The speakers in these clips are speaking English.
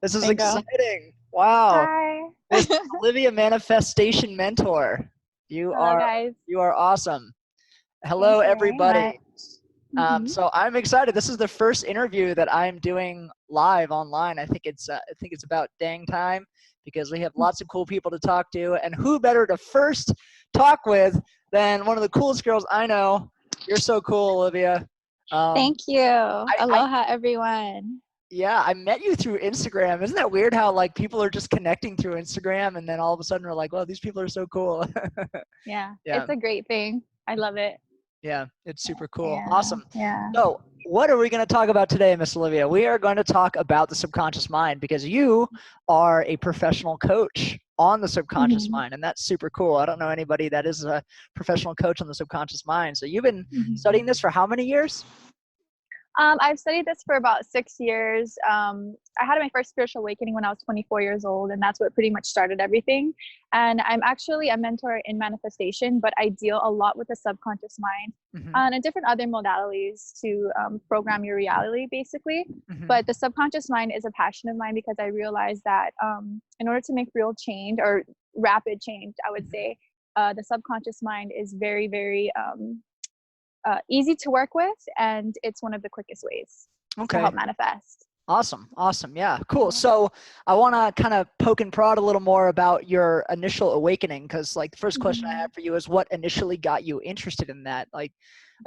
This is There you go. exciting. Wow. Hi. Miss Olivia, Manifestation Mentor. You Hello, are guys. you are awesome. Thank Hello, you very everybody. much. Hmm. So I'm excited. This is the first interview that I'm doing live online. I think it's about dang time because we have lots of cool people to talk to, and who better to first talk with than one of the coolest girls I know. You're so cool, Olivia. Um, Thank you. I Aloha, everyone. Yeah, I met you through Instagram. Isn't that weird how like people are just connecting through Instagram and then all of a sudden we're like, well, these people are so cool. Yeah, Yeah, it's a great thing. I love it. yeah, it's super cool. Yeah, Awesome. yeah. So, what are we going to talk about today, Miss Olivia? We are going to talk about the subconscious mind because you are a professional coach on the subconscious Hmm. mind, and that's super cool. I don't know anybody that is a professional coach on the subconscious mind. So, you've been Hmm. studying this for how many years? I've studied this for about 6 years. I had my first spiritual awakening when I was 24 years old, and that's what pretty much started everything. And I'm actually a mentor in manifestation, but I deal a lot with the subconscious mind Hmm. and different other modalities to program your reality, basically. Hmm. But the subconscious mind is a passion of mine because I realized that in order to make real change or rapid change, I would say, the subconscious mind is very, very easy to work with, and it's one of the quickest ways to Okay. help manifest. Awesome. Awesome. Yeah, cool. So I want to kind of poke and prod a little more about your initial awakening because like the first question I Mhm. have for you is what initially got you interested in that? Like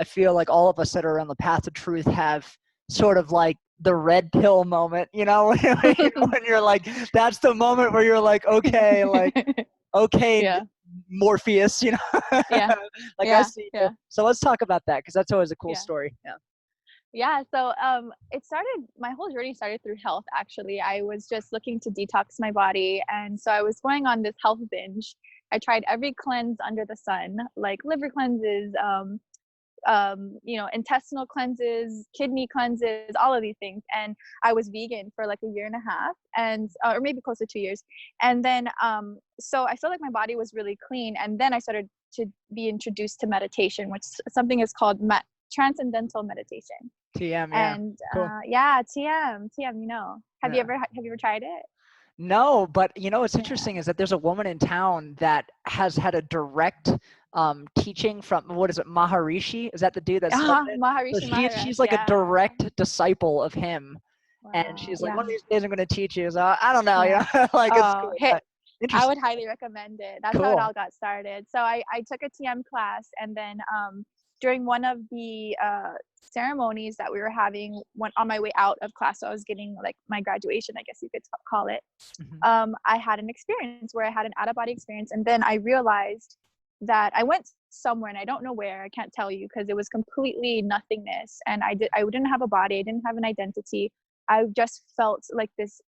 I feel like all of us that are on the path of truth have sort of like the red pill moment, when you're like, that's the moment where you're like, okay, Yeah, Morpheus, yeah, like I yeah, see you. yeah, So let's talk about that because that's always a cool yeah. story. Yeah. Yeah, so it started, my whole journey started through health, actually. I was just looking to detox my body. And so I was going on this health binge. I tried every cleanse under the sun, like liver cleanses, intestinal cleanses, kidney cleanses, all of these things. And I was vegan for like a year and a half, and or maybe close to 2 years. And then, so I felt like my body was really clean. And then I started to be introduced to meditation, which something is called transcendental meditation. TM. Yeah. And Cool. yeah, TM. Yeah. Have you ever tried it? No, but what's Yeah. interesting is that there's a woman in town that has had a direct teaching from what is it, Maharishi? Is that the dude that started it? So Maharishi Maharaj. she's like a Yeah. direct disciple of him, and Wow. she's like, Yeah. one of these days I'm going to teach you. So I don't know, Yeah. like it's Oh, cool. hey, Yeah, I interesting. would highly recommend it. That's how it Cool. all got started. So I took a TM class, and then during one of the ceremonies that we were having, when on my way out of class, so I was getting like my graduation, I guess you could call it. Hmm. I had an experience where I had an out of body experience, and then I realized that I went somewhere, and I don't know where. I can't tell you because it was completely nothingness, and I didn't have a body. I didn't have an identity. I just felt like this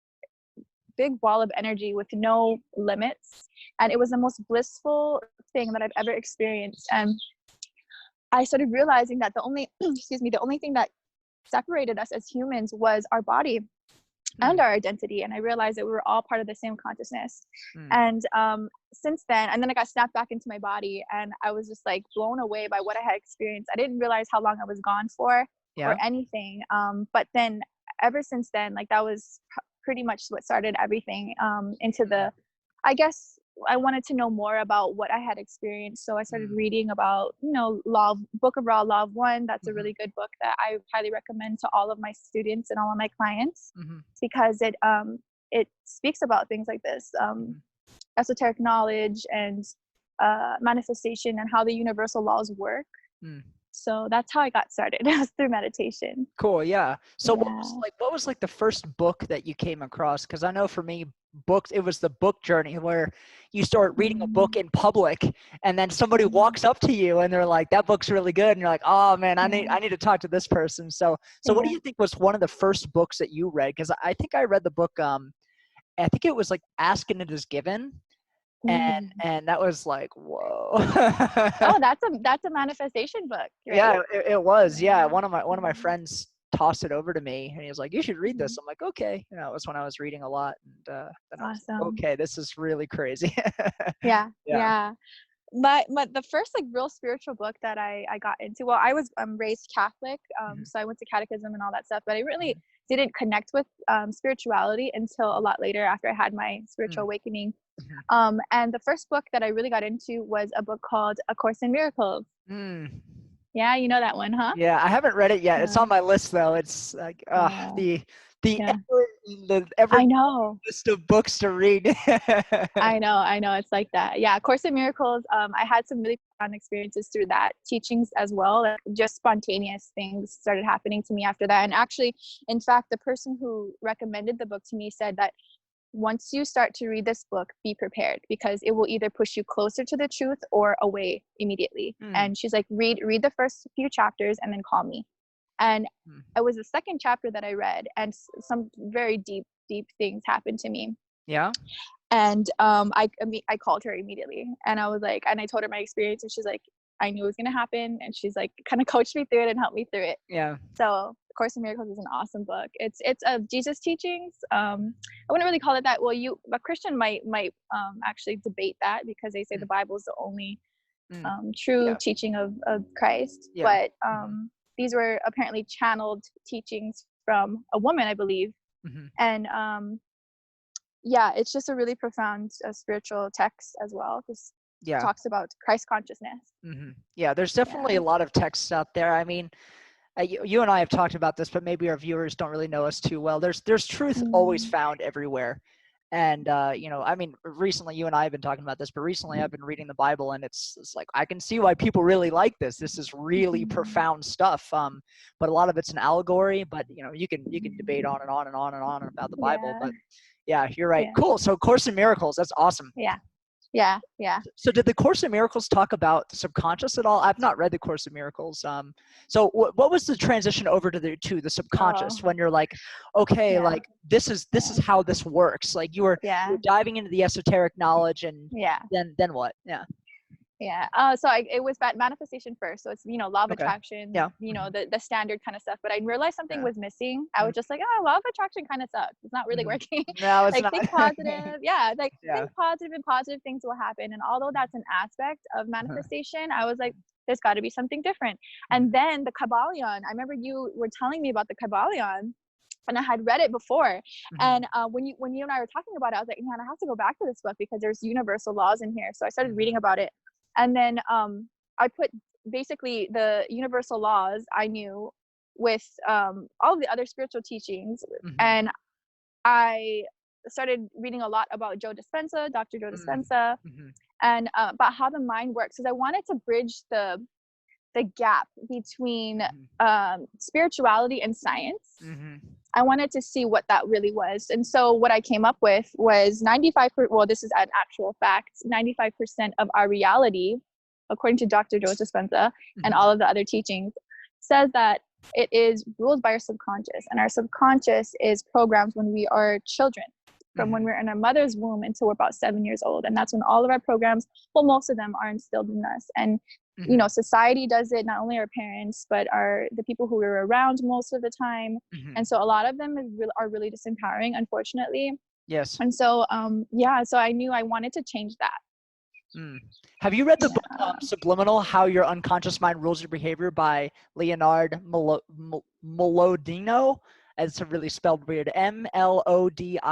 big ball of energy with no limits, and it was the most blissful thing that I've ever experienced. And I started realizing that the only the only thing that separated us as humans was our body and Mm, our identity. And I realized that we were all part of the same consciousness. mm, And since then, and then I got snapped back into my body, and I was just like blown away by what I had experienced. I didn't realize how long I was gone for or yeah. anything. But then ever since then, like that was pretty much what started everything into Mm, the, I guess I wanted to know more about what I had experienced. So I started mm, reading about, Book of Raw Law of One. That's a really good book that I highly recommend to all of my students and all of my clients, mm-hmm, because it speaks about things like this, hmm. esoteric knowledge and manifestation and how the universal laws work. Mm. So that's how I got started. It was through meditation. Cool, yeah. So Yeah. what was like the first book that you came across? Because I know for me, books, it was the book journey where you start reading a book Mm, in public and then somebody yeah. walks up to you and they're like, that book's really good. And you're like, oh man, Yeah. I need to talk to this person. So what do Yeah. you think was one of the first books that you read? Because I think I read the book, I think it was like Ask and It Is Given. Mm. And that was like, whoa. Oh, that's a manifestation book, right? Yeah, it was. Yeah, Yeah. one of my Yeah. friends tossed it over to me, and he was like, "You should read this." Mhm. I'm like, "Okay." It was when I was reading a lot, and then I was like, Awesome. "Okay, this is really crazy." Yeah. Yeah. Yeah. But the first like real spiritual book that I got into, well, I was raised Catholic, Mhm, so I went to catechism and all that stuff, but I really, didn't connect with spirituality until a lot later after I had my spiritual awakening. And the first book that I really got into was a book called A Course in Miracles. Yeah, you know that one, huh? Yeah, I haven't read it yet. It's on my list though. It's like the ever I know. list of books to read. I know. It's like that. Yeah, Course in Miracles. I had some really fun experiences through that, teachings as well. Like just spontaneous things started happening to me after that. And actually, in fact, the person who recommended the book to me said that once you start to read this book, be prepared, because it will either push you closer to the truth or away immediately. And she's like, read the first few chapters and then call me. And it was the second chapter that I read, and some very deep things happened to me. Yeah. And I called her immediately, and I was like, and I told her my experience, and she's like, I knew it was gonna happen, and she's like, kind of coached me through it and helped me through it. Yeah. So Course in Miracles is an awesome book. It's Jesus teachings. I wouldn't really call it that. Well, a Christian might actually debate that, because they say the Bible is the only true teaching of Christ. But these were apparently channeled teachings from a woman, I believe. And it's just a really profound spiritual text as well. Just talks about Christ consciousness. Yeah, there's definitely a lot of texts out there. I mean, you and I have talked about this, but maybe our viewers don't really know us too well. There's truth always found everywhere. And, I mean, recently you and I have been talking about this, but recently I've been reading the Bible, and it's like, I can see why people really like this. This is really profound stuff. But a lot of it's an allegory, but you can debate on and on and on and on about the Bible, but yeah, you're right. Cool. So Course in Miracles, that's awesome. Yeah. So did the Course in Miracles talk about the subconscious at all? I've not read the Course in Miracles. So what was the transition over to the subconscious when you're like, okay, like this is how this works. Like you were diving into the esoteric knowledge, and then what? So it was that manifestation first. So it's, law of attraction, the standard kind of stuff. But I realized something was missing. I was just like, law of attraction kind of sucks. It's not really working. No, it's like not. Think positive. Think positive, and positive things will happen. And although that's an aspect of manifestation, I was like, there's got to be something different. And then the Kabbalah, I remember you were telling me about the Kabbalah, and I had read it before. And when you and I were talking about it, I was like, man, I have to go back to this book, because there's universal laws in here. So I started reading about it. And then I put basically the universal laws I knew with all of the other spiritual teachings. And I started reading a lot about Dr. Joe Dispenza, and about how the mind works, because I wanted to bridge the gap between spirituality and science. I wanted to see what that really was. And so what I came up with was 95%, this is an actual fact, 95% of our reality, according to Dr. Joe Dispenza and all of the other teachings, says that it is ruled by our subconscious. And our subconscious is programmed when we are children, from when we're in our mother's womb until we're about 7 years old. And that's when all of our programs, most of them, are instilled in us. And society does it, not only our parents, but the people who we're around most of the time. And so a lot of them are really disempowering, unfortunately. Yes. And so, so I knew I wanted to change that. Have you read the book Subliminal, How Your Unconscious Mind Rules Your Behavior by Leonard Mlodinow? It's really spelled weird. Mlodinow.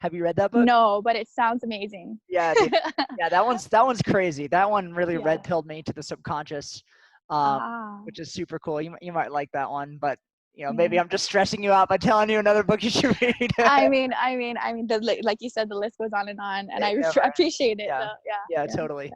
Have you read that book? No, but it sounds amazing. Yeah, that one's crazy. That one really red pilled me to the subconscious, which is super cool. You might like that one, but maybe I'm just stressing you out by telling you another book you should read. I mean, like you said, the list goes on, and I appreciate it. Yeah, totally.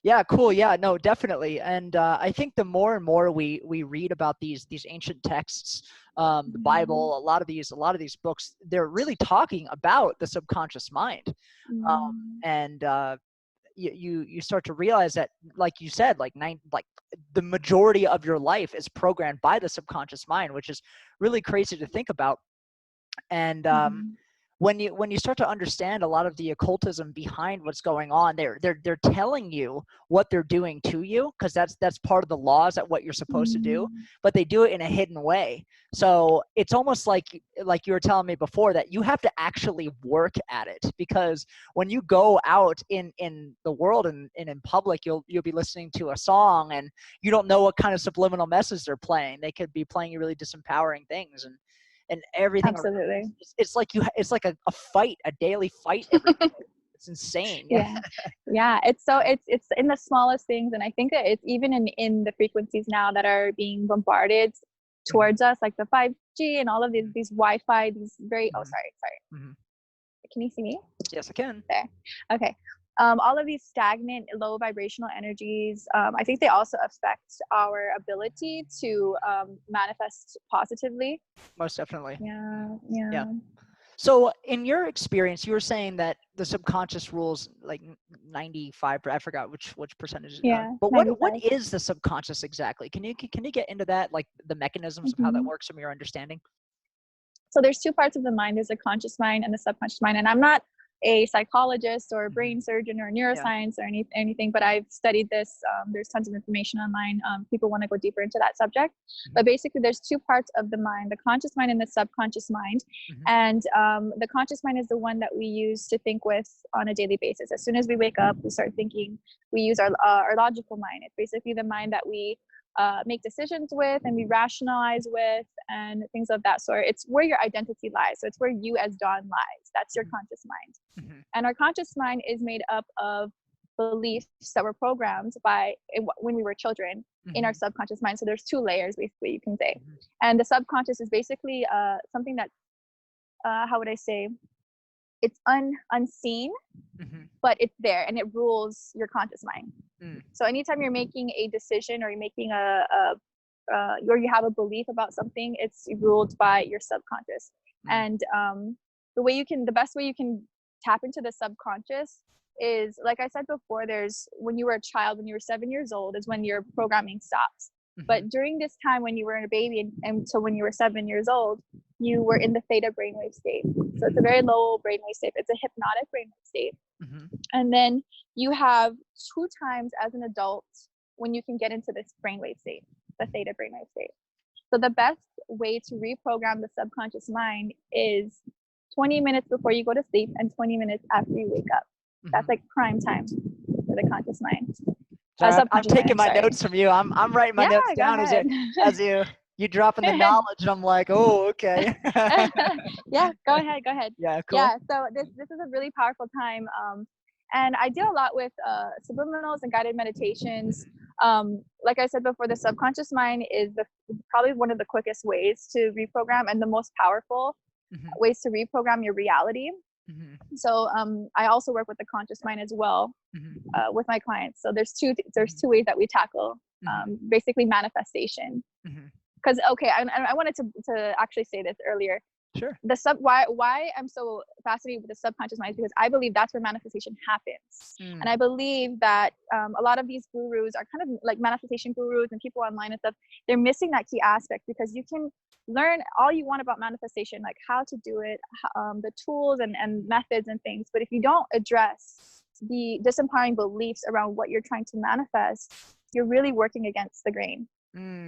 Yeah, cool. Yeah, no, definitely. And I think the more and more we read about these ancient texts, the Bible, a lot of these books, they're really talking about the subconscious mind. And you start to realize that, like you said, like the majority of your life is programmed by the subconscious mind, which is really crazy to think about. And when you start to understand a lot of the occultism behind what's going on, they're telling you what they're doing to you, because that's part of the laws at what you're supposed to do, but they do it in a hidden way. So it's almost like you were telling me before, that you have to actually work at it, because when you go out in the world and in public, you'll be listening to a song and you don't know what kind of subliminal message they're playing. They could be playing you really disempowering things, and everything around Absolutely. it's like a fight, a daily fight every day. It's insane. Yeah. Yeah. It's in the smallest things. And I think that it's even in the frequencies now that are being bombarded towards us, like the 5G and all of these Wi-Fi, these very, oh, sorry. Mm-hmm. Can you see me? Yes, I can. There. Okay. All of these stagnant, low vibrational energies, I think they also affect our ability to manifest positively. Most definitely. Yeah. So in your experience, you were saying that the subconscious rules like 95, I forgot which percentage. Yeah. But 95. what is the subconscious exactly? Can you get into that, like the mechanisms of how that works from your understanding? So there's two parts of the mind. There's a conscious mind and the subconscious mind. And I'm not a psychologist or a brain surgeon or neuroscience or anything, but I've studied this. There's tons of information online. People want to go deeper into that subject. But basically, there's two parts of the mind, the conscious mind and the subconscious mind. And the conscious mind is the one that we use to think with on a daily basis. As soon as we wake up, we start thinking. We use our logical mind. It's basically the mind that we make decisions with and we rationalize with and things of that sort. It's where your identity lies. So it's where you as Dawn lies. That's your conscious mind. And our conscious mind is made up of beliefs that were programmed when we were children in our subconscious mind. So there's two layers, basically, you can say. And the subconscious is basically something that, how would I say, it's unseen, but it's there and it rules your conscious mind. So anytime you're making a decision or you're making or you have a belief about something, it's ruled by your subconscious. And the best way you can tap into the subconscious is, like I said before, when you were a child, when you were 7 years old, is when your programming stops. But during this time when you were a baby and until when you were 7 years old, you were in the theta brainwave state. So it's a very low brainwave state. It's a hypnotic brainwave state. And then you have 2 times as an adult when you can get into this brainwave state, the theta brainwave state. So the best way to reprogram the subconscious mind is 20 minutes before you go to sleep and 20 minutes after you wake up. That's like prime time for the conscious mind. I'm taking my notes from you. I'm writing my notes down as you dropping the knowledge, and I'm like, oh, okay. Yeah, go ahead. Yeah, cool. Yeah, so this is a really powerful time. And I deal a lot with subliminals and guided meditations. Like I said before, the subconscious mind is probably one of the quickest ways to reprogram and the most powerful ways to reprogram your reality. So I also work with the conscious mind as well with my clients. So there's two ways that we tackle basically manifestation. Because I wanted to actually say this earlier. Sure. Why I'm so fascinated with the subconscious mind is because I believe that's where manifestation happens. And I believe that a lot of these gurus are kind of like manifestation gurus and people online and stuff. They're missing that key aspect, because you can learn all you want about manifestation, like how to do it, the tools and methods and things. But if you don't address the disempowering beliefs around what you're trying to manifest, you're really working against the grain.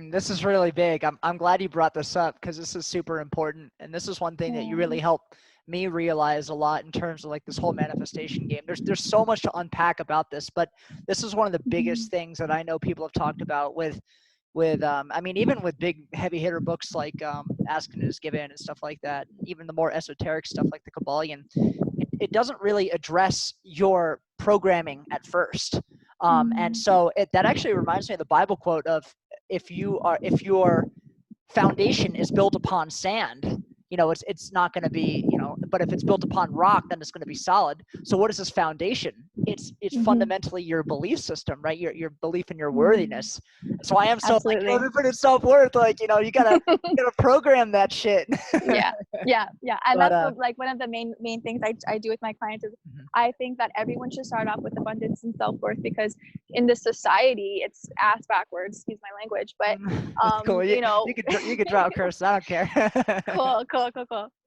This is really big. I'm glad you brought this up, because this is super important. And this is one thing that you really helped me realize a lot in terms of like this whole manifestation game. There's so much to unpack about this, but this is one of the biggest things that I know people have talked about with I mean, even with big heavy hitter books like Ask and It Is Given and stuff like that, even the more esoteric stuff like the Kabbalah, it doesn't really address your programming at first. And so that actually reminds me of the Bible quote of, if your foundation is built upon sand, it's not going to be, but if it's built upon rock, then it's going to be solid. So what is this foundation? It's fundamentally your belief system, right? Your belief in your worthiness. So I am so like, infinite self-worth, like, you gotta program that shit. Yeah. And that's like one of the main things I do with my clients is I think that everyone should start off with abundance and self-worth, because in this society it's ass backwards, excuse my language, but cool. You could drop curse, I don't care. Cool.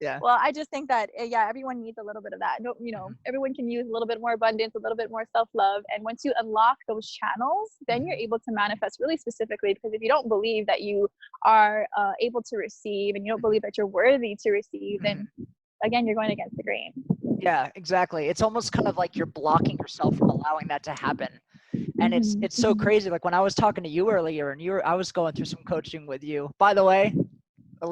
Yeah. Well, I just think that everyone needs a little bit of that. Everyone can use a little bit more abundance, a little bit more self-love, and once you unlock those channels, then you're able to manifest really specifically. Because if you don't believe that you are able to receive, and you don't believe that you're worthy to receive, then again, you're going against the grain. Yeah, exactly. It's almost kind of like you're blocking yourself from allowing that to happen. And it's so crazy. Like when I was talking to you earlier, and I was going through some coaching with you. By the way,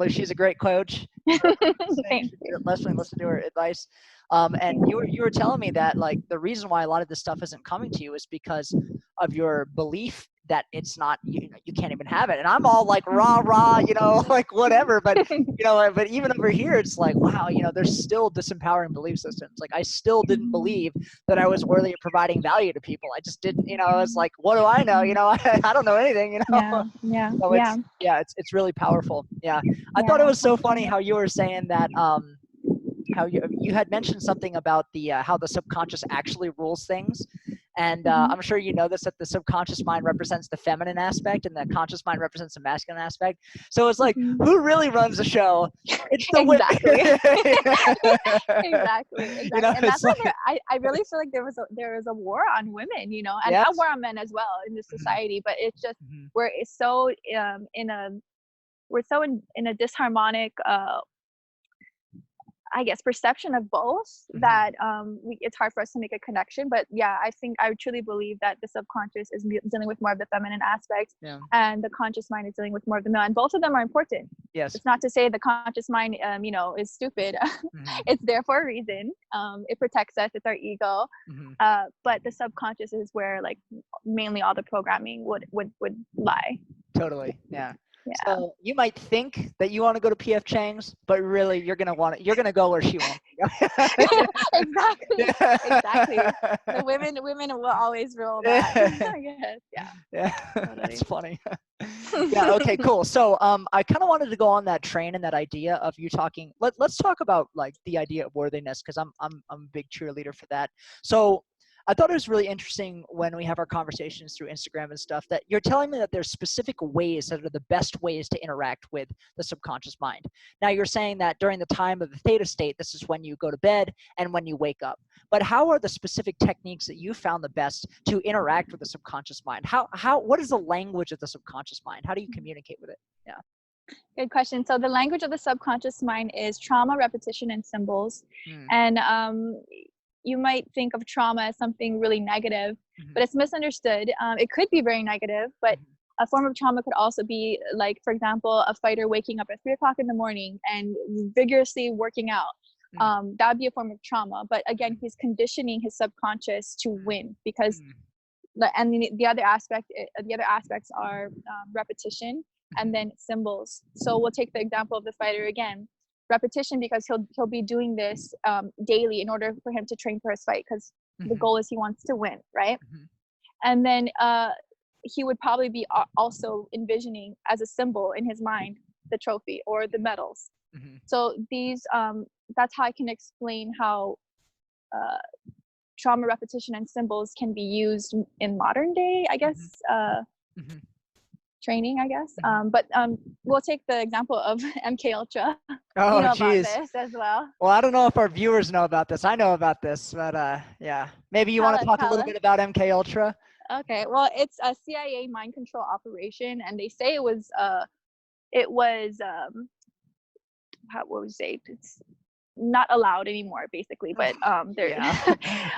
She's a great coach. Thank you. Listen to her advice. And you were telling me that like the reason why a lot of this stuff isn't coming to you is because of your belief that it's not, you can't even have it. And I'm all like rah, like whatever. But, but even over here, it's like, wow, there's still disempowering belief systems. Like I still didn't believe that I was worthy of providing value to people. I just didn't, I was like, what do I know? I don't know anything, Yeah. So it's really powerful. Yeah. I thought it was so funny how you were saying that, how you had mentioned something about the how the subconscious actually rules things, and I'm sure you know this, that the subconscious mind represents the feminine aspect and the conscious mind represents the masculine aspect. So it's like, who really runs the show? It's the Exactly. women. Exactly. And that's why I really feel like there was a war on women, and Yes. a war on men as well in this society. But it's just we're so in a disharmonic I guess perception of both that it's hard for us to make a connection. But yeah, I truly believe that the subconscious is dealing with more of the feminine aspect, and the conscious mind is dealing with more of the male, and both of them are important. Yes. It's not to say the conscious mind is stupid. It's there for a reason. It protects us. It's our ego. But the subconscious is where like mainly all the programming would lie. Totally. Yeah. Yeah. So you might think that you want to go to P.F. Chang's, but really you're gonna go where she wants to go. Exactly. The women will always rule that. I guess. Yeah. Totally. That's funny. Yeah. Okay. Cool. So I kind of wanted to go on that train and that idea of you talking. Let's talk about like the idea of worthiness, because I'm a big cheerleader for that. So I thought it was really interesting when we have our conversations through Instagram and stuff that you're telling me that there's specific ways that are the best ways to interact with the subconscious mind. Now you're saying that during the time of the theta state, this is when you go to bed and when you wake up. But how are the specific techniques that you found the best to interact with the subconscious mind? What is the language of the subconscious mind? How do you communicate with it? Yeah. Good question. So the language of the subconscious mind is trauma, repetition, and symbols. And you might think of trauma as something really negative, but it's misunderstood. It could be very negative, but a form of trauma could also be like, for example, a fighter waking up at 3 o'clock in the morning and vigorously working out. That would be a form of trauma. But again, he's conditioning his subconscious to win because, and the other aspects are repetition and then symbols. So we'll take the example of the fighter again. Repetition, because he'll be doing this daily in order for him to train for his fight, because the goal is he wants to win, right? And then he would probably be also envisioning as a symbol in his mind the trophy or the medals. So these that's how I can explain how trauma, repetition, and symbols can be used in modern day, I guess, training, I guess. But we'll take the example of Mkultra. Oh, you know geez. about this as well. Well, I don't know if our viewers know about this. I know about this, but yeah. Maybe you want to talk a little bit about Mkultra? Okay. Well, it's a CIA mind control operation, and they say it was what would you say? It's not allowed anymore, basically. But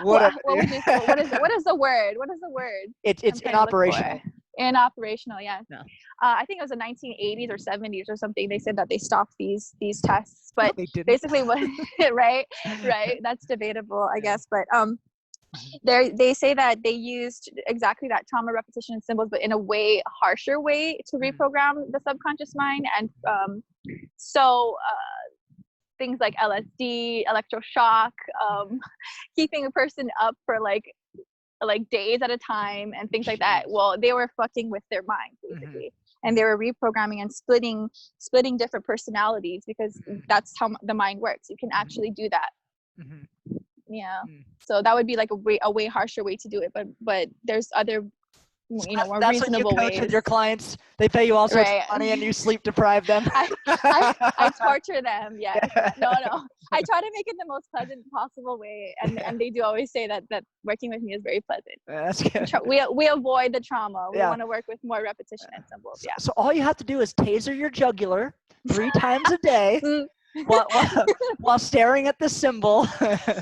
what is the word? What is the word? It's inoperational. Inoperational, yes. No. I think it was the 1980s or 70s or something. They said that they stopped these tests, but basically, what right, that's debatable, I guess. But they say that they used exactly that trauma, repetition, and symbols, but in a way harsher way to reprogram the subconscious mind, and things like LSD, electroshock, keeping a person up for like days at a time and things like that. Well, they were fucking with their mind basically, and they were reprogramming and splitting different personalities, because that's how the mind works. You can actually do that. Yeah. So that would be like a way harsher way to do it, but there's other more that's reasonable when you coach ways. With your clients, they pay you all sorts of money and you sleep deprive them. I torture them. Yes. No. I try to make it the most pleasant possible way, and they do always say that working with me is very pleasant. That's good. We avoid the trauma. We want to work with more repetition and symbols. Yeah. So all you have to do is taser your jugular 3 times a day. While staring at the symbol.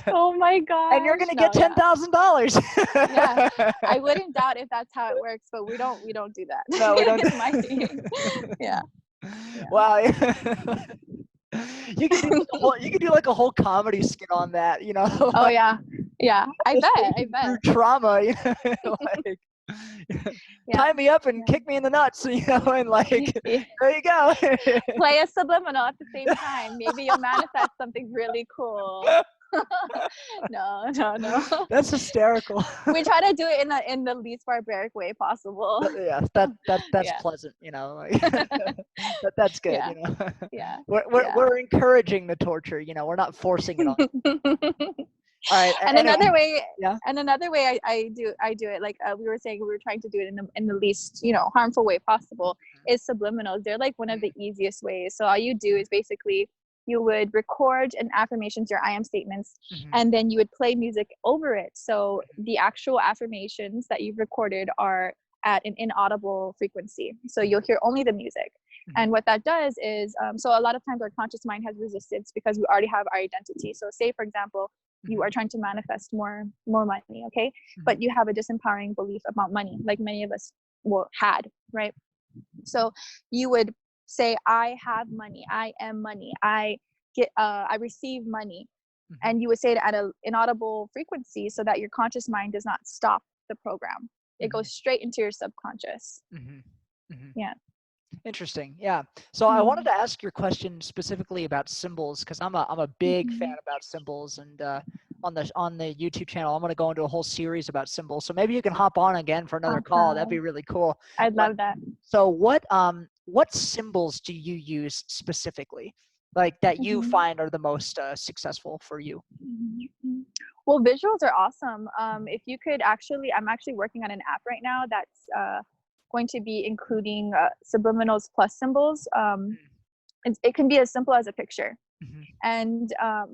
Oh my god! And you're gonna get $10,000. Yeah, I wouldn't doubt if that's how it works, but we don't do that. No, we don't. My team. Yeah. Wow. You could do like a whole comedy skit on that, you know, Oh like yeah, yeah. I bet. I through bet. trauma, you know, like Yeah. tie me up and Yeah. kick me in the nuts, you know, and like Yeah. there you go. Play a subliminal at the same time. Maybe you'll manifest something really cool. No, no, no. That's hysterical. We try to do it in the least barbaric way possible. Yeah, that's Yeah. pleasant, you know. Like, that's good, Yeah. you know. Yeah. We're Yeah. we're encouraging the torture, you know. We're not forcing it on. All right. And Anyway, another way, yeah. I do it like we were saying, we were trying to do it in the least harmful way possible, is subliminals. They're like one of the easiest ways. So all you do is basically you would record an affirmations, your I am statements, and then you would play music over it. So the actual affirmations that you've recorded are at an inaudible frequency. So you'll hear only the music. And what that does is, so a lot of times our conscious mind has resistance because we already have our identity. So say, for example, you are trying to manifest more money, okay? But you have a disempowering belief about money, like many of us had, right? So you would say, I have money, I am money, I receive money. And you would say it at an inaudible frequency so that your conscious mind does not stop the program. It goes straight into your subconscious. Yeah. Interesting. Yeah. So I wanted to ask your question specifically about symbols because I'm a big fan about symbols, and on the YouTube channel I'm going to go into a whole series about symbols. So maybe you can hop on again for another call. That'd be really cool. I'd love that. So what symbols do you use specifically, like that you find are the most successful for you? Well, visuals are awesome. If you could I'm actually working on an app right now that's going to be including subliminals plus symbols. It can be as simple as a picture. And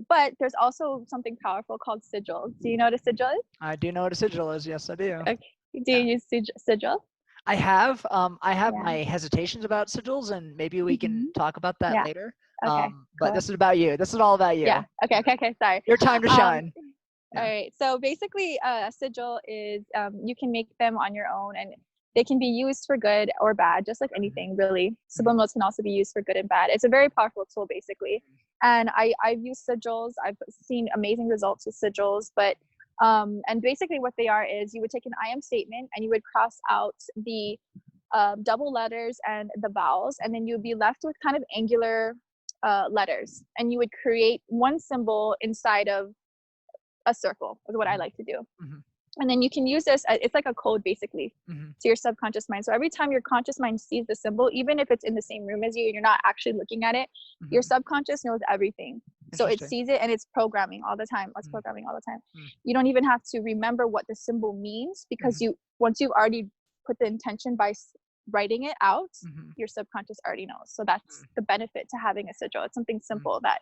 but there's also something powerful called sigils. Do you know what a sigil is? I do know what a sigil is. Yes, I do. Okay. Do you use sigils? I have my hesitations about sigils, and maybe we can talk about that later. Okay. But this is about you. This is all about you. Yeah. Okay. Sorry. Your time to shine. All right. So basically, a sigil is you can make them on your own, and they can be used for good or bad, just like anything, really. Subliminals can also be used for good and bad. It's a very powerful tool, basically. And I've used sigils. I've seen amazing results with sigils. But and basically what they are is you would take an I am statement and you would cross out the double letters and the vowels, and then you would be left with kind of angular letters. And you would create one symbol inside of a circle, is what I like to do. And then you can use this, it's like a code basically to your subconscious mind. So every time your conscious mind sees the symbol, even if it's in the same room as you and you're not actually looking at it, your subconscious knows everything. So it sees it and it's programming all the time. It's programming all the time. You don't even have to remember what the symbol means because once you've already put the intention by writing it out, your subconscious already knows. So that's the benefit to having a sigil. It's something simple that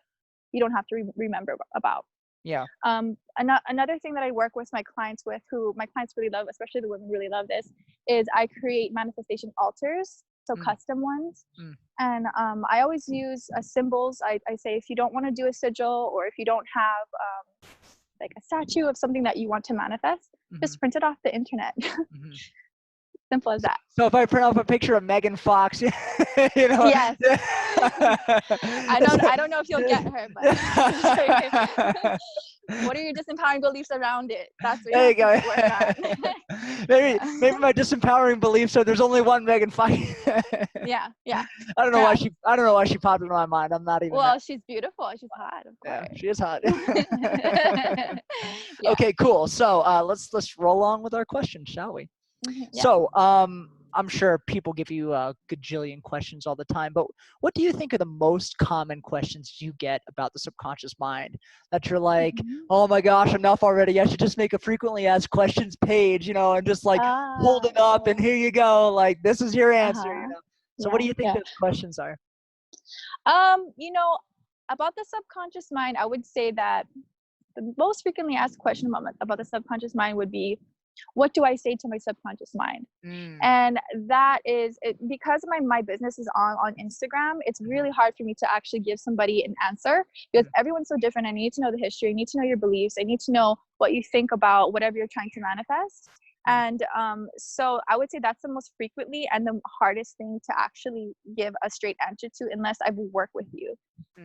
you don't have to remember about. Yeah. Another thing that I work with my clients who my clients really love, especially the women really love this, is I create manifestation altars, so custom ones. And I always use symbols. I say if you don't want to do a sigil, or if you don't have like a statue of something that you want to manifest, just print it off the internet. Simple as that. So if I print off a picture of Megan Fox, you know. Yes. I don't know if you'll get her, but what are your disempowering beliefs around it? That's what you have to work on. maybe my disempowering beliefs are there's only one Megan Fox. Yeah. I don't know why she popped into my mind. I'm not even. Well, she's beautiful. She's hot. Of course. Yeah, she is hot. Okay, cool. So let's roll on with our questions, shall we? So I'm sure people give you a gajillion questions all the time, but what do you think are the most common questions you get about the subconscious mind that you're like, oh my gosh, enough already. I should just make a frequently asked questions page, you know, and just like hold it up and here you go. Like, this is your answer, you know? So what do you think those questions are? About the subconscious mind, I would say that the most frequently asked question about the subconscious mind would be, what do I say to my subconscious mind? And that is it, because my business is on Instagram. It's really hard for me to actually give somebody an answer because everyone's so different. I need to know the history. I need to know your beliefs. I need to know what you think about whatever you're trying to manifest. And so I would say that's the most frequently and the hardest thing to actually give a straight answer to, unless I've worked with you,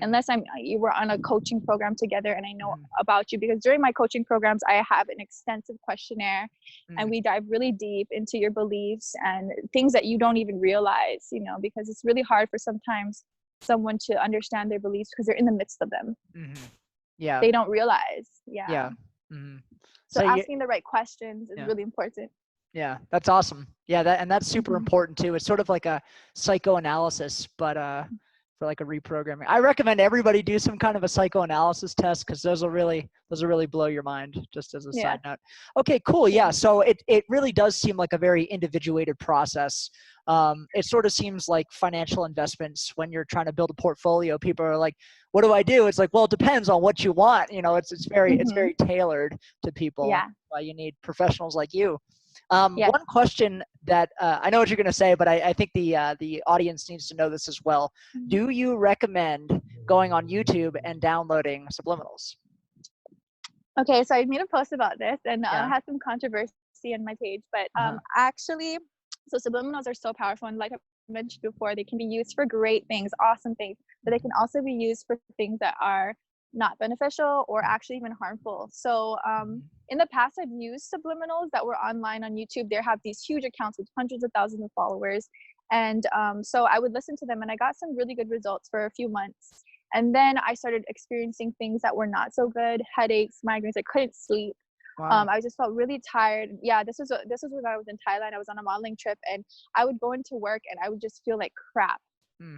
unless you were on a coaching program together and I know about you. Because during my coaching programs, I have an extensive questionnaire and we dive really deep into your beliefs and things that you don't even realize, you know, because it's really hard for sometimes someone to understand their beliefs because they're in the midst of them. Yeah. They don't realize. Yeah. So asking the right questions is really important. Yeah, that's awesome. Yeah, that's super important too. It's sort of like a psychoanalysis, but for like a reprogramming. I recommend everybody do some kind of a psychoanalysis test, because those will really blow your mind, just as a side note. Okay, cool. Yeah, so it really does seem like a very individuated process. It sort of seems like financial investments when you're trying to build a portfolio. People are like, "What do I do?" It's like, well, it depends on what you want. You know, it's very tailored to people. Yeah. Why you need professionals like you. One question that I know what you're going to say, but I think the audience needs to know this as well. Do you recommend going on YouTube and downloading Subliminals? Okay, so I made a post about this and had some controversy on my page, but actually, so Subliminals are so powerful, and like I mentioned before, they can be used for great things, awesome things, but they can also be used for things that are not beneficial or actually even harmful. So in the past, I've used Subliminals that were online on YouTube. They have these huge accounts with hundreds of thousands of followers. And so I would listen to them and I got some really good results for a few months. And then I started experiencing things that were not so good, headaches, migraines. I couldn't sleep. Wow. I just felt really tired. Yeah, this was when I was in Thailand. I was on a modeling trip and I would go into work and I would just feel like crap.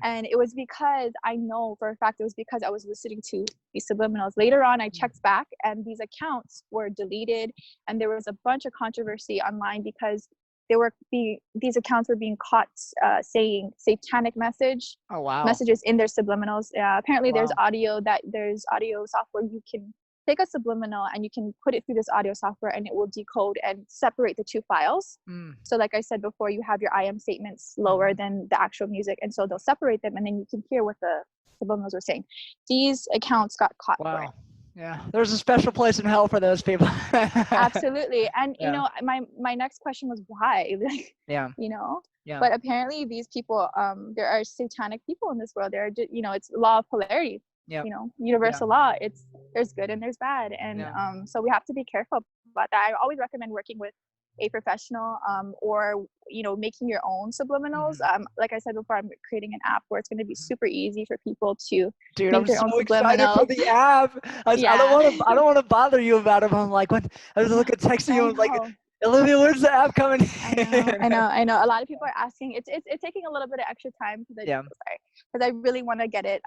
And it was because I know for a fact it was because I was listening to these Subliminals. Later on, I checked back and these accounts were deleted, and there was a bunch of controversy online because these accounts were being caught saying satanic messages in their Subliminals. Apparently, there's audio software you can take a subliminal and you can put it through this audio software and it will decode and separate the two files. So like I said before, you have your I am statements lower than the actual music, and so they'll separate them and then you can hear what the subliminals were saying. These accounts got caught for it. Yeah, there's a special place in hell for those people. Absolutely. And you know, my next question was why? Like, you know, but apparently these people, there are satanic people in this world. There are, you know, it's law of polarity. You know, universal law. There's good and there's bad, and so we have to be careful about that. I always recommend working with a professional, or you know, making your own subliminals. Like I said before, I'm creating an app where it's going to be super easy for people to make their own excited subliminals. for the app. I don't want to bother you about it. I'm like, when I was looking texting you, I was like, Olivia, where's the app coming? I know. A lot of people are asking. It's taking a little bit of extra time because I really want to get it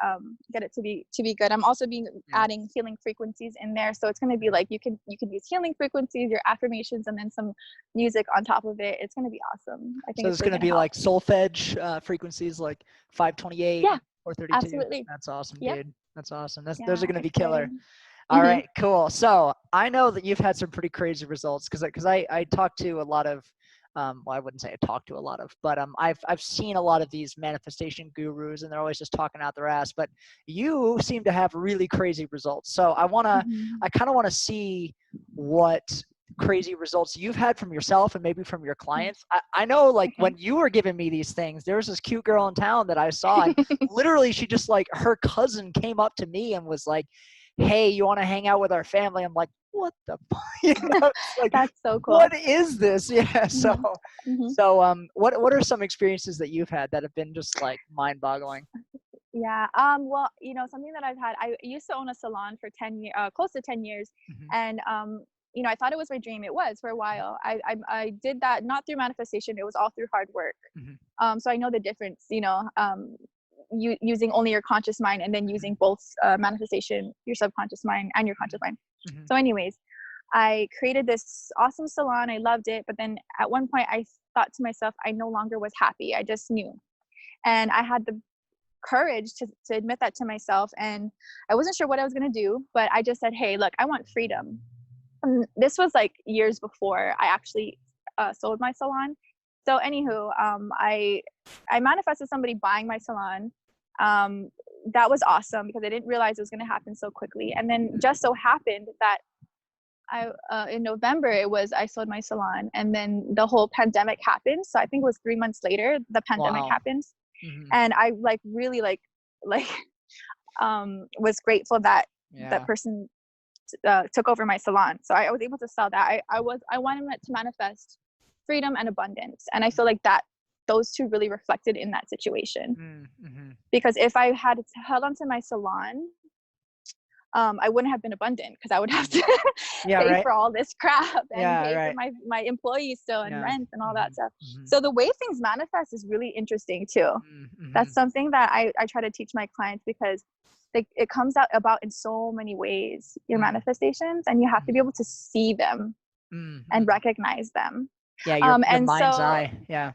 to be good. I'm also adding healing frequencies in there, so it's going to be like you can use healing frequencies, your affirmations, and then some music on top of it. It's going to be awesome. I think so it's going to be like solfege frequencies, like 528 or 32. Absolutely. That's awesome, dude. That's awesome. Those are going to be exciting. killer. All right, cool. So I know that you've had some pretty crazy results because I talked to a lot of, well, I wouldn't say I talked to a lot of, but I've seen a lot of these manifestation gurus and they're always just talking out their ass. But you seem to have really crazy results. So I kind of want to see what crazy results you've had from yourself and maybe from your clients. I know, like when you were giving me these things, there was this cute girl in town that I saw, and literally she just like, her cousin came up to me and was like, hey, you want to hang out with our family? I'm like, what the fuck? You know, like, that's so cool. What is this? Yeah. So what are some experiences that you've had that have been just like mind boggling? Yeah. Well, you know, something that I've had, I used to own a salon for 10 years, close to 10 years. And, you know, I thought it was my dream. It was for a while. I did that not through manifestation. It was all through hard work. So I know the difference, you know, using only your conscious mind and then using both manifestation, your subconscious mind and your conscious mind. So anyways, I created this awesome salon. I loved it. But then at one point I thought to myself, I no longer was happy. I just knew. And I had the courage to admit that to myself. And I wasn't sure what I was going to do, but I just said, hey, look, I want freedom. And this was like years before I actually sold my salon. So anywho, I manifested somebody buying my salon. That was awesome because I didn't realize it was going to happen so quickly. And then just so happened that in November I sold my salon, and then the whole pandemic happened. So I think it was 3 months later the pandemic Wow. happens. Mhm. And I like really like was grateful that that person took over my salon. So I was able to sell that. I wanted to manifest freedom and abundance, and I feel like that those two really reflected in that situation. Mm-hmm. Because if I had held onto my salon, I wouldn't have been abundant, because I would have to pay for all this crap and pay for my employees still, and rent and all that stuff. So the way things manifest is really interesting too. That's something that I try to teach my clients, because it comes out about in so many ways, your manifestations, and you have to be able to see them and recognize them. Yeah, your mind's eye. Yeah.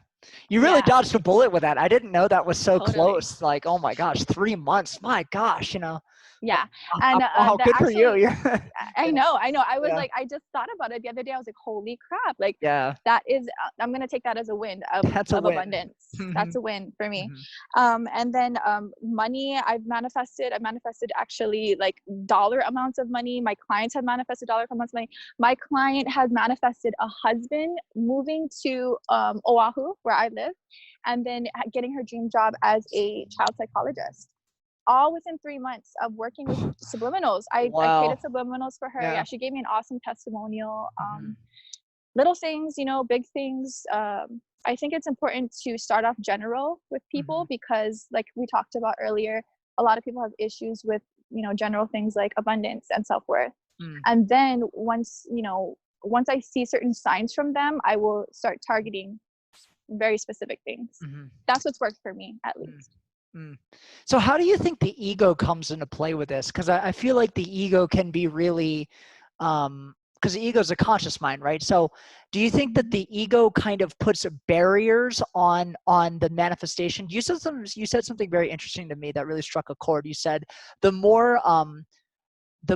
You really dodged a bullet with that. I didn't know that was so close. Like, oh my gosh, 3 months. My gosh, you know. Yeah. And good for you. I know. I was like, I just thought about it the other day. I was like, holy crap. Like, that is, I'm going to take that as a win of abundance. That's a win for me. And then money, I've manifested actually like dollar amounts of money. My clients have manifested dollar amounts of money. My client has manifested a husband moving to Oahu, where I live, and then getting her dream job as a child psychologist. All within 3 months of working with Subliminals. I created Subliminals for her. Yeah, she gave me an awesome testimonial. Little things, big things. I think it's important to start off general with people, because like we talked about earlier, a lot of people have issues with, general things like abundance and self-worth. And then once I see certain signs from them, I will start targeting very specific things. That's what's worked for me, at least. So how do you think the ego comes into play with this? Because I feel like the ego can be really, because the ego is a conscious mind, right? So do you think that the ego kind of puts barriers on the manifestation? You said something very interesting to me that really struck a chord. You said the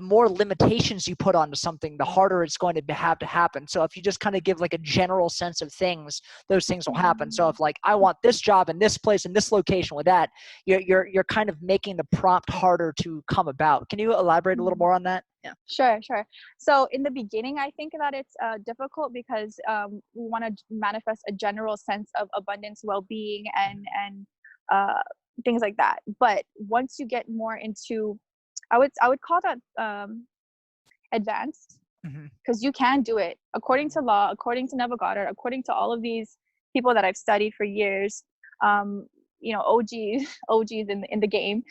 more limitations you put onto something, the harder it's going to have to happen. So if you just kind of give like a general sense of things, those things will happen. So if like, I want this job in this place in this location with that, you're kind of making the prompt harder to come about. Can you elaborate a little more on that? Yeah. Sure. So in the beginning, I think that it's difficult, because we want to manifest a general sense of abundance, well-being, and things like that. But once you get more into, I would call that advanced, because you can do it according to law, according to Neville Goddard, according to all of these people that I've studied for years. OGs in the game.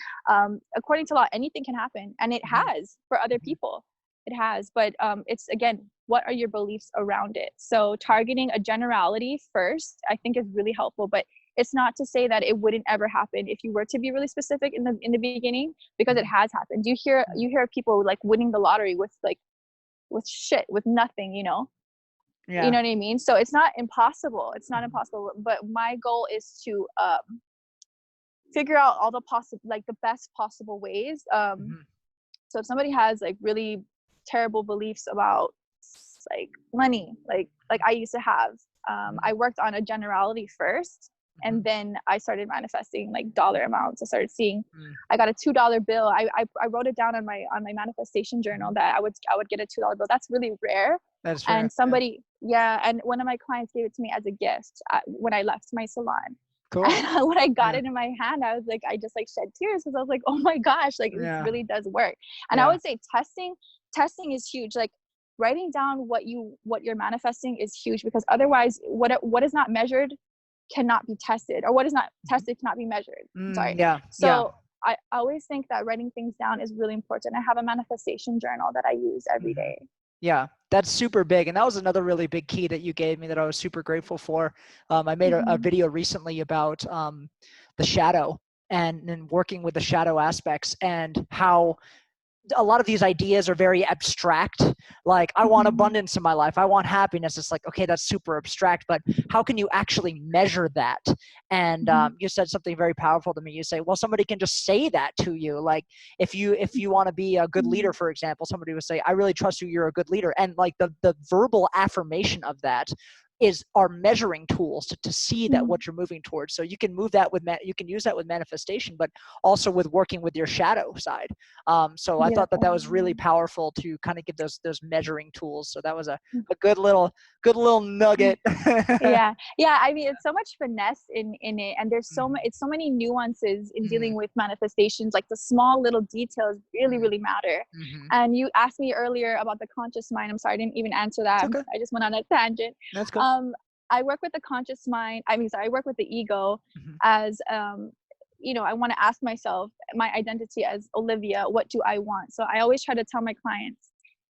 According to law, anything can happen, and it has for other people. It has, but it's, again, what are your beliefs around it? So targeting a generality first, I think, is really helpful, but it's not to say that it wouldn't ever happen if you were to be really specific in the beginning, because it has happened. You hear people like winning the lottery with nothing, Yeah. You know what I mean? So it's not impossible. It's not impossible, but my goal is to figure out all the best possible ways. So if somebody has like really terrible beliefs about like money, like I used to have, I worked on a generality first, and then I started manifesting like dollar amounts. I started seeing, I got a $2 bill. I wrote it down on my manifestation journal that I would get a $2 bill. That's really rare. That's rare. And somebody, and one of my clients gave it to me as a gift when I left my salon. Cool. And when I got it in my hand, I was like, I just like shed tears, because I was like, oh my gosh, like this really does work. And I would say testing is huge. Like writing down what you're manifesting is huge, because otherwise what is not measured cannot be tested, or what is not tested cannot be measured. Sorry. So I always think that writing things down is really important. I have a manifestation journal that I use every day. Yeah, that's super big. And that was another really big key that you gave me that I was super grateful for. I made a video recently about the shadow and working with the shadow aspects, and how a lot of these ideas are very abstract. Like, I want abundance in my life, I want happiness. It's like, okay, that's super abstract, but how can you actually measure that? And you said something very powerful to me. You say, well, somebody can just say that to you. Like if you want to be a good leader, for example, somebody would say, I really trust you, you're a good leader. And like the verbal affirmation of that are measuring tools to see that what you're moving towards. So you can move that with you can use that with manifestation, but also with working with your shadow side. So I thought that was really powerful to kind of give those measuring tools. So that was a good little nugget. Yeah. I mean, it's so much finesse in it, and there's so much. It's so many nuances in dealing with manifestations. Like the small little details really matter. And you asked me earlier about the conscious mind. I'm sorry, I didn't even answer that. Okay. I just went on a tangent. That's cool. I work with the conscious mind. I work with the ego as you know, I want to ask myself my identity as Olivia. What do I want? So I always try to tell my clients,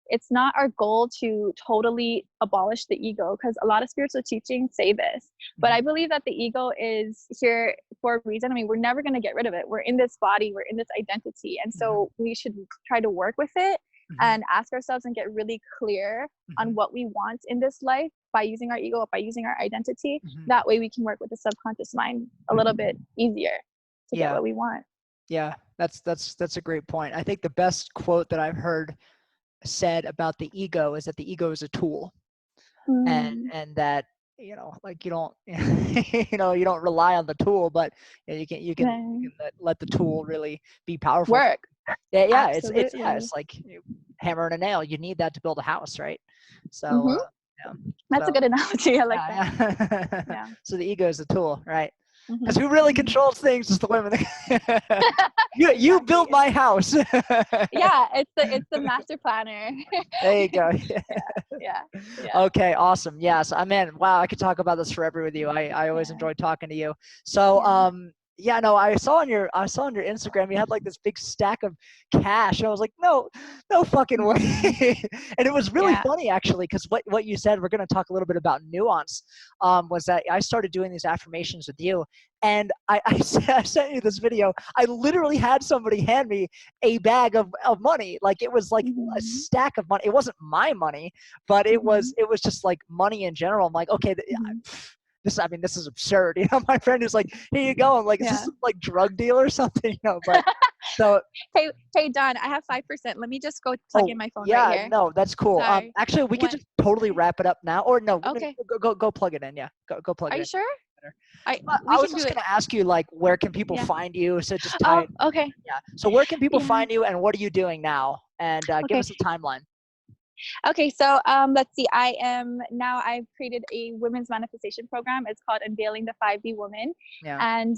it's not our goal to totally abolish the ego, because a lot of spiritual teachings say this, but I believe that the ego is here for a reason. I mean, we're never going to get rid of it. We're in this body, we're in this identity. And so we should try to work with it and ask ourselves and get really clear on what we want in this life by using our ego, by using our identity. That way we can work with the subconscious mind a little bit easier to get what we want. Yeah, that's a great point. I think the best quote that I've heard said about the ego is that the ego is a tool, and that, you know, like you don't you know, you don't rely on the tool, but you can let the tool really be powerful. Work. Yeah, it's like hammer and a nail. You need that to build a house, right? So that's a good analogy. I like that. Yeah. So the ego is a tool, right? Because who really controls things is the women. You build my house. Yeah, it's the master planner. There you go. Yeah. Okay, awesome. Yes, I'm in. Wow, I could talk about this forever with you. I always enjoy talking to you. So yeah, no, I saw on your Instagram you had like this big stack of cash. And I was like, no fucking way. And it was really funny actually, because what you said, we're going to talk a little bit about nuance, was that I started doing these affirmations with you, and I sent you this video. I literally had somebody hand me a bag of money. Like it was like a stack of money. It wasn't my money, but it was just like money in general. I'm like, okay, this is absurd. You know, my friend is like, here you go. I'm like, is this like drug deal or something? You know, but so. Hey, Don, I have 5%. Let me just go plug in my phone right here. No, that's cool. Actually, we could just totally wrap it up now, or no? Okay. Go plug it in. Yeah, go plug it in. Are you sure? I was just going to ask you, like, where can people find you? So just type. Okay. Yeah. So where can people find you, and what are you doing now? And give us a timeline. Okay, so let's see. I've created a women's manifestation program. It's called Unveiling the 5D Woman. Yeah. And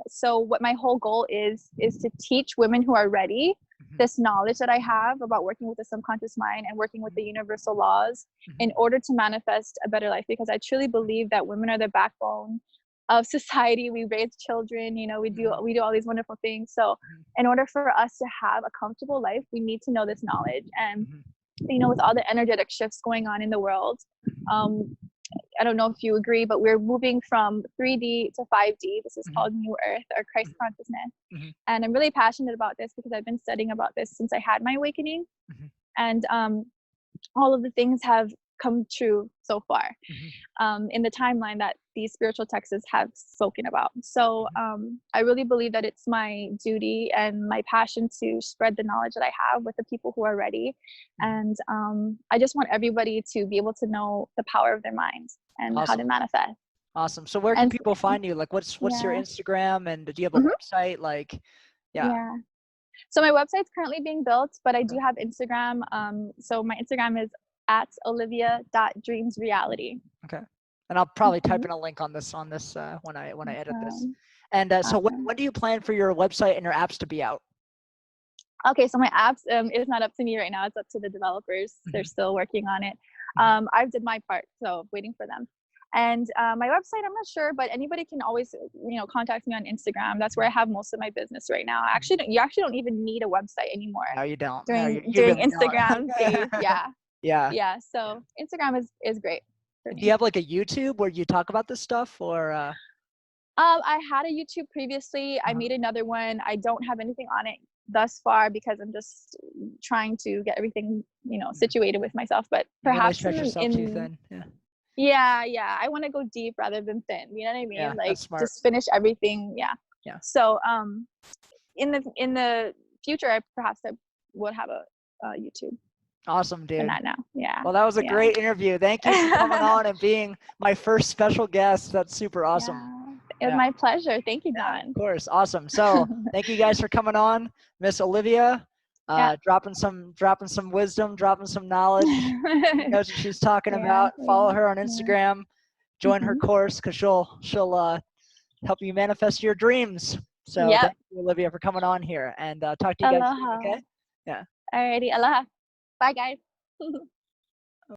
so what my whole goal is to teach women who are ready this knowledge that I have about working with the subconscious mind and working with the universal laws in order to manifest a better life. Because I truly believe that women are the backbone of society. We raise children, you know, we do all these wonderful things. So in order for us to have a comfortable life, we need to know this knowledge. And you know, with all the energetic shifts going on in the world, I don't know if you agree, but we're moving from 3D to 5D. This is called New Earth, or Christ consciousness. And I'm really passionate about this because I've been studying about this since I had my awakening. And all of the things have come true so far in the timeline that these spiritual texts have spoken about. So I really believe that it's my duty and my passion to spread the knowledge that I have with the people who are ready. And I just want everybody to be able to know the power of their minds and how to manifest. Awesome. So where can people find you? Like what's your Instagram, and do you have a website? Like, So my website's currently being built, but I do have Instagram. So my Instagram is at olivia.dreamsreality. Okay. And I'll probably type in a link on this when I edit this. And so when do you plan for your website and your apps to be out? Okay, so my apps is not up to me right now. It's up to the developers. They're still working on it. I've did my part, so waiting for them. And my website, I'm not sure, but anybody can always, you know, contact me on Instagram. That's where I have most of my business right now. You actually don't even need a website anymore. No, you don't. Doing really Instagram days, Yeah. So Instagram is great. Do you have like a YouTube where you talk about this stuff, or? I had a YouTube previously. I made another one. I don't have anything on it thus far because I'm just trying to get everything, you know, situated with myself. But perhaps stretch yourself too thin. Yeah. I want to go deep rather than thin. You know what I mean? Yeah, like just finish everything. Yeah. So in the future, I would have a YouTube. Awesome, dude. Not now. Yeah. Well, that was a Yeah. great interview. Thank you for coming on and being my first special guest. That's super awesome. Yeah. It was Yeah. my pleasure. Thank you, Yeah, Don. of course. Awesome. So thank you guys for coming on. Miss Olivia, Yeah. dropping some wisdom, dropping some knowledge. She knows what she's talking Yeah. about. Follow her on Yeah. Instagram. Join her course because she'll help you manifest your dreams. So Yep. thank you, Olivia, for coming on here, and talk to you guys soon. Aloha. Okay. Yeah. Alrighty. Aloha. Bye, guys.